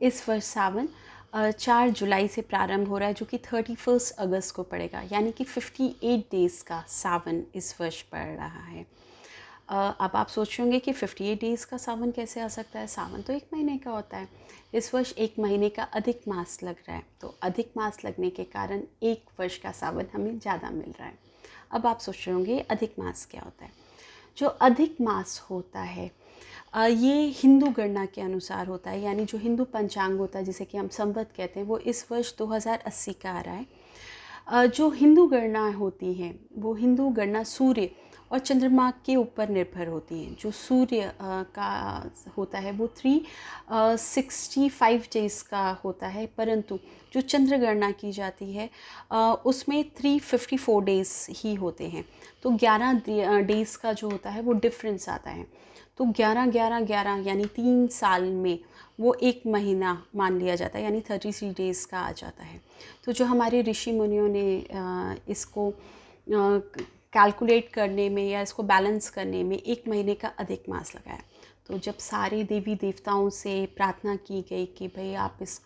इस वर्ष सावन 4 जुलाई से प्रारंभ हो रहा है, जो कि 31 अगस्त को पड़ेगा, यानी कि 58 डेज़ का सावन इस वर्ष पड़ रहा है। अब आप सोच होंगे कि 58 डेज़ का सावन कैसे आ सकता है? सावन तो 1 महीने का होता है। इस वर्ष 1 महीने का अधिक मास लग रहा है, तो अधिक मास लगने के कारण 1 वर्ष का सावन हमें ज़्यादा मिल रहा है। अब आप सोच रहे होंगे अधिक मास क्या होता है? जो अधिक मास होता है ये हिंदू गणना के अनुसार होता है, यानी जो हिंदू पंचांग होता है जिसे कि हम संवत कहते हैं, वो इस वर्ष 2080 का आ रहा है। जो हिंदू गणना होती हैं वो हिंदू गणना सूर्य और चंद्रमा के ऊपर निर्भर होती हैं। जो सूर्य का होता है वो 365 डेज़ का होता है, परंतु जो चंद्र गणना की जाती है उसमें 354 डेज़ ही होते हैं। तो 11 डेज़ का जो होता है वो डिफरेंस आता है। तो 11-11-11 यानी 3 साल में वो 1 महीना मान लिया जाता है, यानी 33 डेज़ का आ जाता है। तो जो हमारे ऋषि मुनियों ने इसको कैलकुलेट करने में या इसको बैलेंस करने में 1 महीने का अधिक मास लगाया। तो जब सारे देवी देवताओं से प्रार्थना की गई कि भाई आप इस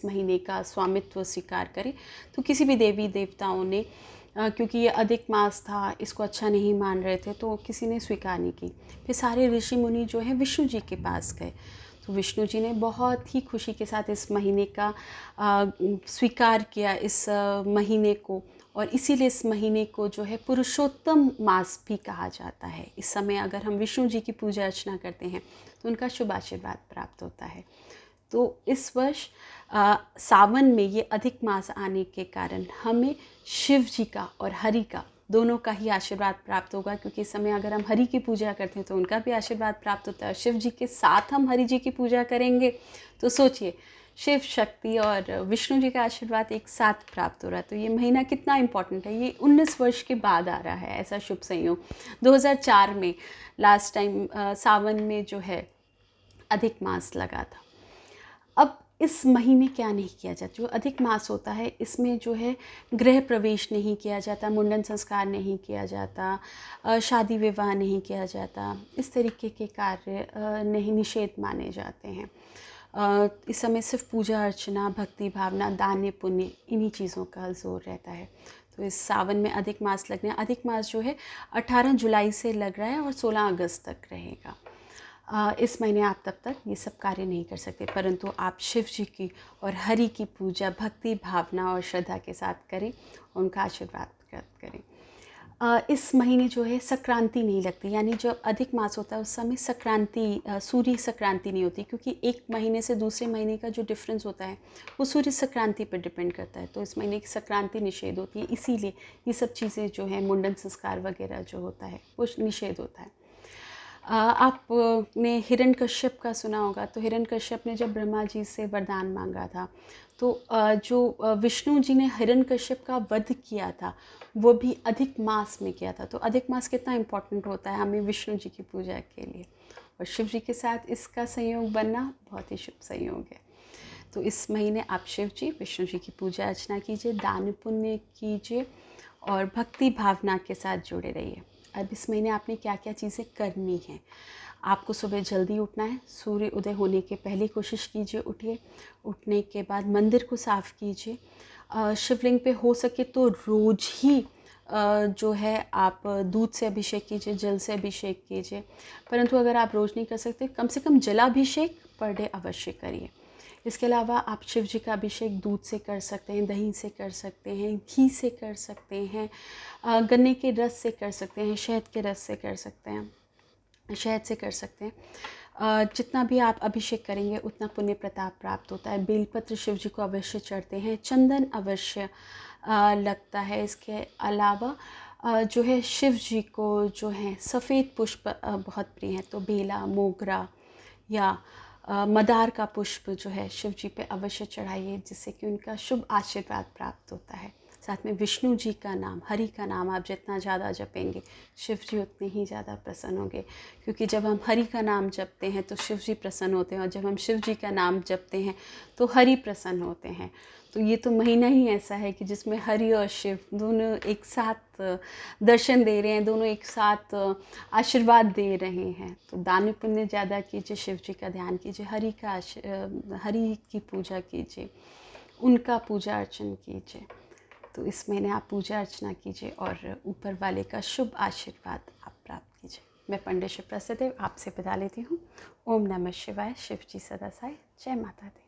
महीने का स्वामित्व स्वीकार करें, तो किसी भी देवी देवताओं ने क्योंकि ये अधिक मास था, इसको अच्छा नहीं मान रहे थे, तो किसी ने स्वीकार नहीं की। फिर सारे ऋषि मुनि जो हैं विष्णु जी के पास गए, तो विष्णु जी ने बहुत ही खुशी के साथ इस महीने का स्वीकार किया, इस महीने को, और इसीलिए इस महीने को जो है पुरुषोत्तम मास भी कहा जाता है। इस समय अगर हम विष्णु जी की पूजा अर्चना करते हैं तो उनका शुभ आशीर्वाद प्राप्त होता है। तो इस वर्ष सावन में ये अधिक मास आने के कारण हमें शिव जी का और हरि का दोनों का ही आशीर्वाद प्राप्त होगा, क्योंकि इस समय अगर हम हरि की पूजा करते हैं तो उनका भी आशीर्वाद प्राप्त होता है। शिव जी के साथ हम हरि जी की पूजा करेंगे तो सोचिए, शिव शक्ति और विष्णु जी का आशीर्वाद एक साथ प्राप्त हो रहा है। तो ये महीना कितना इम्पोर्टेंट है। ये 19 वर्ष के बाद आ रहा है ऐसा शुभ संयोग। 2004 में लास्ट टाइम सावन में जो है अधिक मास लगा था। अब इस महीने क्या नहीं किया जाता? जो अधिक मास होता है इसमें जो है गृह प्रवेश नहीं किया जाता, मुंडन संस्कार नहीं किया जाता, शादी विवाह नहीं किया जाता, इस तरीके के कार्य नहीं, निषेध माने जाते हैं। इस समय सिर्फ पूजा अर्चना, भक्ति भावना, दान पुण्य, इन्हीं चीज़ों का जोर रहता है। तो इस सावन में अधिक मास लगने, अधिक मास जो है 18 जुलाई से लग रहा है और 16 अगस्त तक रहेगा। इस महीने आप तब तक ये सब कार्य नहीं कर सकते, परंतु आप शिव जी की और हरि की पूजा भक्ति भावना और श्रद्धा के साथ करें, उनका आशीर्वाद प्राप्त करें। इस महीने जो है संक्रांति नहीं लगती, यानी जब अधिक मास होता है उस समय संक्रांति, सूर्य संक्रांति नहीं होती, क्योंकि एक महीने से दूसरे महीने का जो डिफरेंस होता है वो सूर्य संक्रांति पर डिपेंड करता है। तो इस महीने की संक्रांति निषेध होती है, इसीलिए ये सब चीज़ें जो है मुंडन संस्कार वगैरह जो होता है वो निषेध होता है। आपने हिरण्यकश्यप का सुना होगा। तो हिरण्यकश्यप ने जब ब्रह्मा जी से वरदान मांगा था, तो जो विष्णु जी ने हिरण्यकश्यप का वध किया था वो भी अधिक मास में किया था। तो अधिक मास कितना इम्पोर्टेंट होता है हमें विष्णु जी की पूजा के लिए, और शिव जी के साथ इसका संयोग बनना बहुत ही शुभ संयोग है। तो इस महीने आप शिव जी, विष्णु जी की पूजा अर्चना कीजिए, दान पुण्य कीजिए और भक्ति भावना के साथ जुड़े रहिए। अब इस महीने आपने क्या क्या चीज़ें करनी हैं? आपको सुबह जल्दी उठना है, सूर्य उदय होने के पहले कोशिश कीजिए उठिए। उठने के बाद मंदिर को साफ़ कीजिए। शिवलिंग पे हो सके तो रोज़ ही जो है आप दूध से अभिषेक कीजिए, जल से अभिषेक कीजिए। परंतु अगर आप रोज़ नहीं कर सकते, कम से कम जलाभिषेक पर डे अवश्य करिए। इसके अलावा आप शिव जी का अभिषेक दूध से कर सकते हैं, दही से कर सकते हैं, घी से कर सकते हैं, गन्ने के रस से कर सकते हैं, शहद के रस से कर सकते हैं, शहद से कर सकते हैं। जितना भी आप अभिषेक करेंगे उतना पुण्य प्रताप प्राप्त होता है। बेलपत्र शिव जी को अवश्य चढ़ते हैं, चंदन अवश्य लगता है। इसके अलावा जो है शिव जी को जो है सफ़ेद पुष्प बहुत प्रिय हैं, तो बेला, मोगरा या मदार का पुष्प जो है शिव जी पे अवश्य चढ़ाइए, जिससे कि उनका शुभ आशीर्वाद प्राप्त होता है। साथ में विष्णु जी का नाम, हरि का नाम आप जितना ज़्यादा जपेंगे शिव जी उतने ही ज़्यादा प्रसन्न होंगे, क्योंकि जब हम हरि का नाम जपते हैं तो शिव जी प्रसन्न होते हैं, और जब हम शिव जी का नाम जपते हैं तो हरि प्रसन्न होते हैं। तो ये तो महीना ही ऐसा है कि जिसमें हरि और शिव दोनों एक साथ दर्शन दे रहे हैं, दोनों एक साथ आशीर्वाद दे रहे हैं। तो दान पुण्य ज़्यादा कीजिए, शिव जी का ध्यान कीजिए, हरि की पूजा कीजिए, उनका पूजा अर्चन कीजिए। तो इस महीने आप पूजा अर्चना कीजिए और ऊपर वाले का शुभ आशीर्वाद आप प्राप्त कीजिए। मैं पंडित शिव प्रसाद आपसे विदा लेती हूँ। ओम नमः शिवाय। शिव जी सदा साई। जय माता दी।